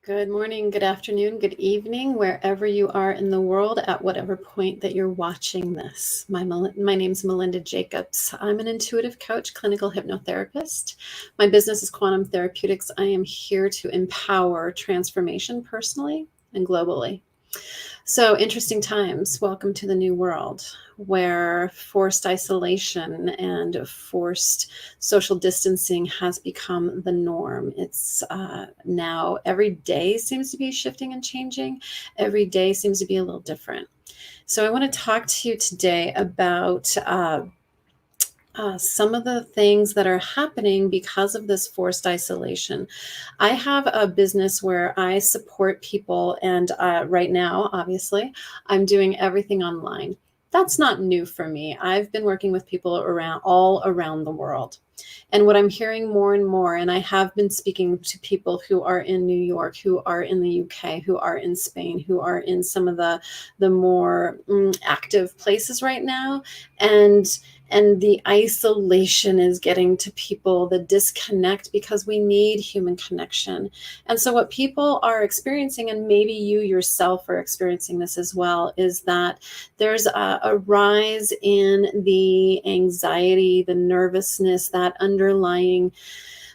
Good morning, good afternoon, good evening, wherever you are in the world, at whatever point that you're watching this. My name's Melinda Jacobs. I'm an intuitive coach, clinical hypnotherapist. My business is Quantum Therapeutics. I am here to empower transformation personally and globally. So, interesting times. Welcome to the new world where forced isolation and forced social distancing has become the norm. It's now every day seems to be shifting and changing. Every day seems to be a little different. So, I want to talk to you today about some of the things that are happening because of this forced isolation. I have a business where I support people, and right now, obviously, I'm doing everything online. That's not new for me. I've been working with people all around the world. And what I'm hearing more and more, and I have been speaking to people who are in New York, who are in the UK, who are in Spain, who are in some of the more active places right now, and the isolation is getting to people, the disconnect, because we need human connection. And so what people are experiencing, and maybe you yourself are experiencing this as well, is that there's a rise in the anxiety, the nervousness, that underlying,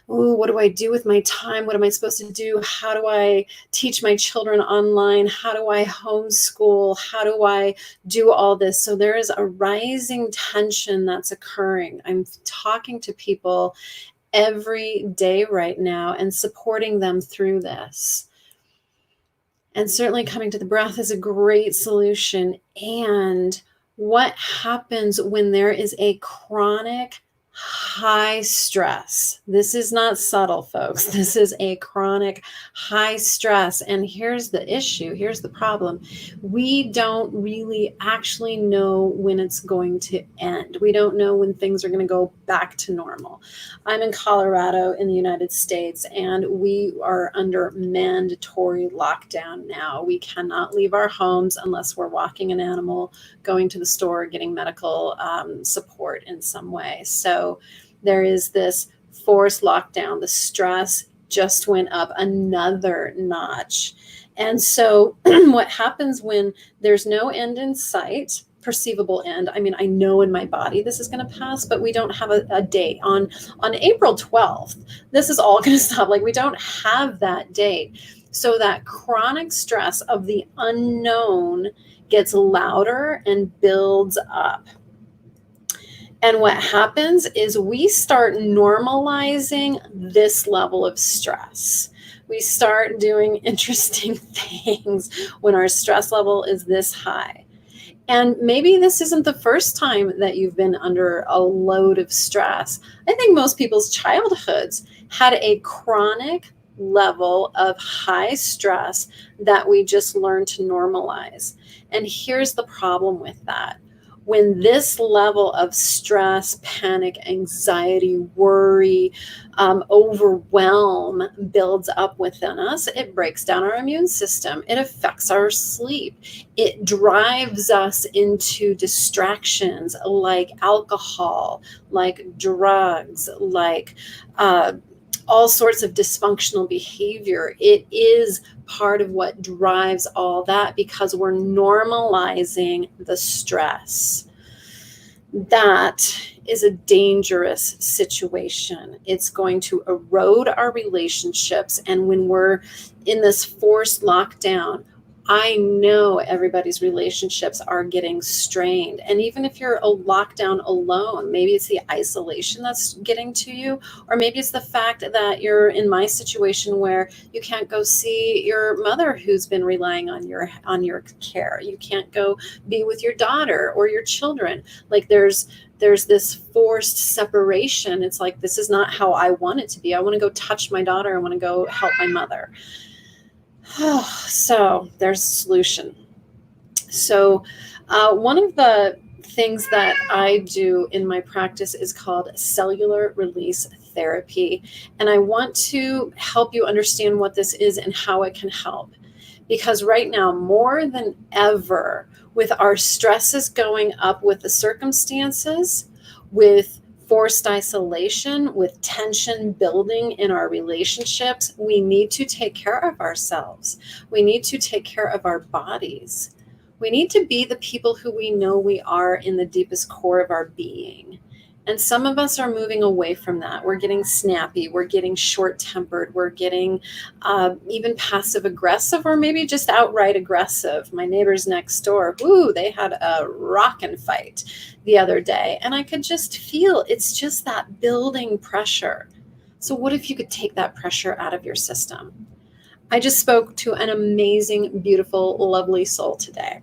oh, what do I do with my time? What am I supposed to do? How do I teach my children online? How do I homeschool? How do I do all this? So there is a rising tension that's occurring. I'm talking to people every day right now and supporting them through this. And certainly coming to the breath is a great solution. And what happens when there is a chronic high stress? This is not subtle, folks. This is a chronic high stress. And here's the issue. Here's the problem. We don't really actually know when it's going to end. We don't know when things are going to go back to normal. I'm in Colorado in the United States, and we are under mandatory lockdown now. We cannot leave our homes unless we're walking an animal, going to the store, getting medical support in some way. So there is this forced lockdown. The stress just went up another notch. And so what happens when there's no end in sight, perceivable end? I mean, I know in my body this is going to pass, but we don't have a date. On April 12th, this is all going to stop. Like, we don't have that date. So that chronic stress of the unknown gets louder and builds up. And what happens is we start normalizing this level of stress. We start doing interesting things when our stress level is this high. And maybe this isn't the first time that you've been under a load of stress. I think most people's childhoods had a chronic level of high stress that we just learned to normalize. And here's the problem with that. When this level of stress, panic, anxiety, worry, overwhelm builds up within us, it breaks down our immune system. It affects our sleep. It drives us into distractions like alcohol, like drugs, like all sorts of dysfunctional behavior. It is part of what drives all that, because we're normalizing the stress. That is a dangerous situation. It's going to erode our relationships. And when we're in this forced lockdown, I know everybody's relationships are getting strained. And even if you're a lockdown alone, maybe it's the isolation that's getting to you, or maybe it's the fact that you're in my situation where you can't go see your mother who's been relying on your care. You can't go be with your daughter or your children. Like, there's this forced separation. It's like, this is not how I want it to be. I want to go touch my daughter. I want to go help my mother. So there's a solution. So one of the things that I do in my practice is called cellular release therapy. And I want to help you understand what this is and how it can help. Because right now, more than ever, with our stresses going up with the circumstances, with forced isolation, with tension building in our relationships, we need to take care of ourselves. We need to take care of our bodies. We need to be the people who we know we are in the deepest core of our being. And some of us are moving away from that. We're getting snappy. We're getting short tempered. We're getting even passive aggressive, or maybe just outright aggressive. My neighbors next door, they had a rockin' fight the other day. And I could just feel it's just that building pressure. So, what if you could take that pressure out of your system? I just spoke to an amazing, beautiful, lovely soul today.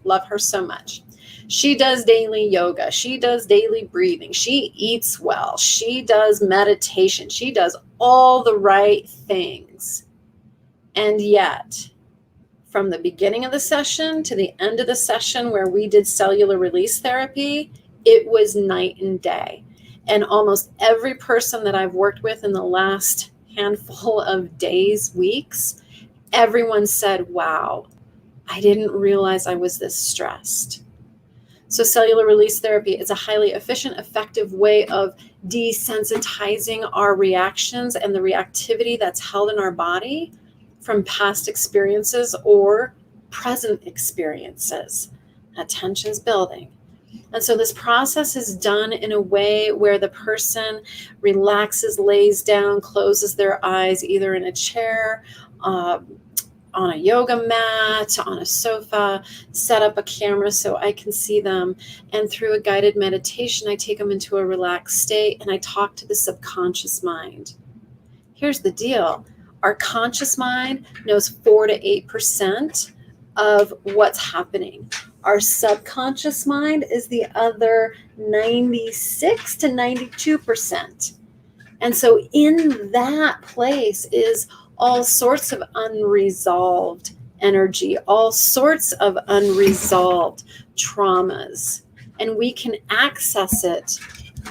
Love her so much. She does daily yoga. She does daily breathing. She eats well. She does meditation. She does all the right things. And yet, from the beginning of the session to the end of the session where we did cellular release therapy, it was night and day. And almost every person that I've worked with in the last handful of days, weeks, everyone said, wow, I didn't realize I was this stressed. So cellular release therapy is a highly efficient, effective way of desensitizing our reactions and the reactivity that's held in our body from past experiences or present experiences. That tension's building. And so this process is done in a way where the person relaxes, lays down, closes their eyes, either in a chair, on a yoga mat, on a sofa, set up a camera so I can see them. And through a guided meditation, I take them into a relaxed state and I talk to the subconscious mind. Here's the deal. Our conscious mind knows 4 to 8% of what's happening. Our subconscious mind is the other 96 to 92%. And so in that place is all sorts of unresolved energy, all sorts of unresolved traumas. And we can access it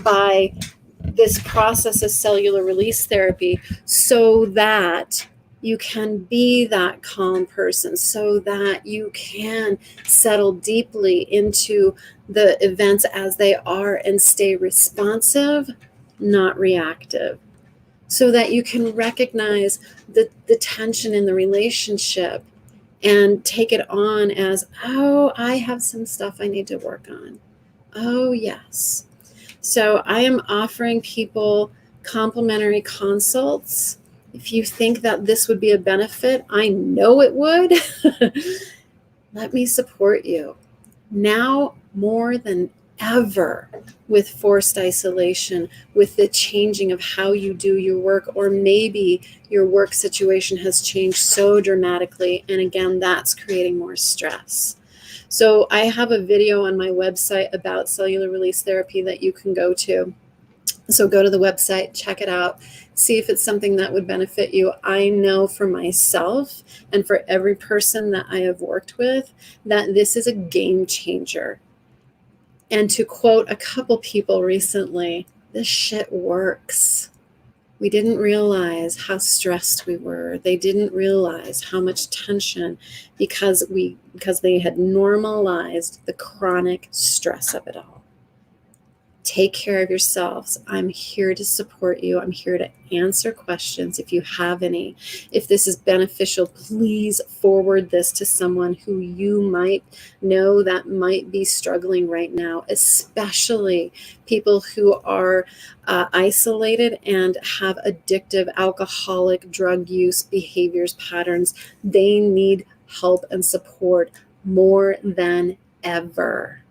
by this process of cellular release therapy so that you can be that calm person, so that you can settle deeply into the events as they are and stay responsive, not reactive, so that you can recognize the tension in the relationship and take it on as, oh, I have some stuff I need to work on. Oh, yes. So I am offering people complimentary consults. If you think that this would be a benefit, I know it would. Let me support you. Now more than ever, with forced isolation, with the changing of how you do your work, or maybe your work situation has changed so dramatically, and again, that's creating more stress. So I have a video on my website about cellular release therapy that you can go to. So go to the website, check it out, see if it's something that would benefit you. I know for myself and for every person that I have worked with that this is a game changer. And to quote a couple people recently, this shit works. We didn't realize how stressed we were. They didn't realize how much tension because they had normalized the chronic stress of it all. Take care of yourselves. I'm here to support you. I'm here to answer questions if you have any. If this is beneficial, please forward this to someone who you might know that might be struggling right now, especially people who are isolated and have addictive alcoholic drug use behaviors patterns. They need help and support more than ever.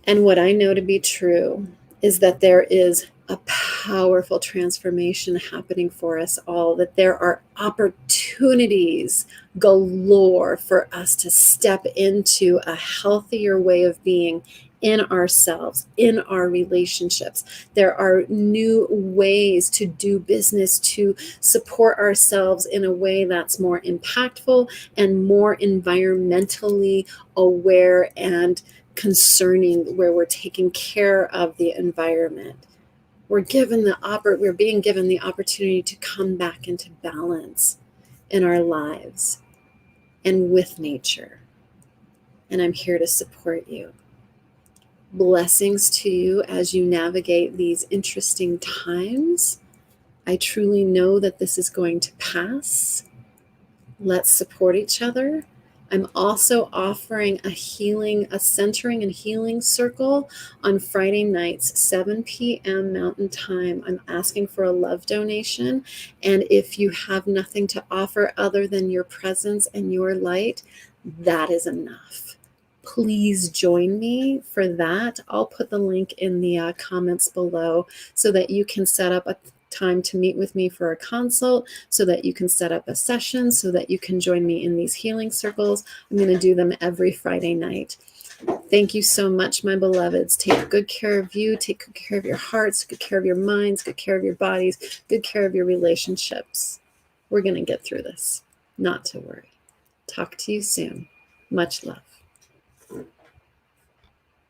And what I know to be true is that there is a powerful transformation happening for us all, that there are opportunities galore for us to step into a healthier way of being in ourselves, in our relationships. There are new ways to do business, to support ourselves in a way that's more impactful and more environmentally aware and concerning, where we're taking care of the environment. We're being given the opportunity to come back into balance in our lives and with nature. And I'm here to support you. Blessings to you as you navigate these interesting times. I truly know that this is going to pass. Let's support each other. I'm also offering a centering and healing circle on Friday nights, 7 p.m. Mountain Time. I'm asking for a love donation. And if you have nothing to offer other than your presence and your light, that is enough. Please join me for that. I'll put the link in the comments below so that you can set up a time to meet with me for a consult, so that you can set up a session, so that you can join me in these healing circles. I'm going to do them every Friday night. Thank you so much, my beloveds. Take good care of you. Take good care of your hearts, good care of your minds, good care of your bodies, good care of your relationships. We're going to get through this. Not to worry. Talk to you soon. Much love.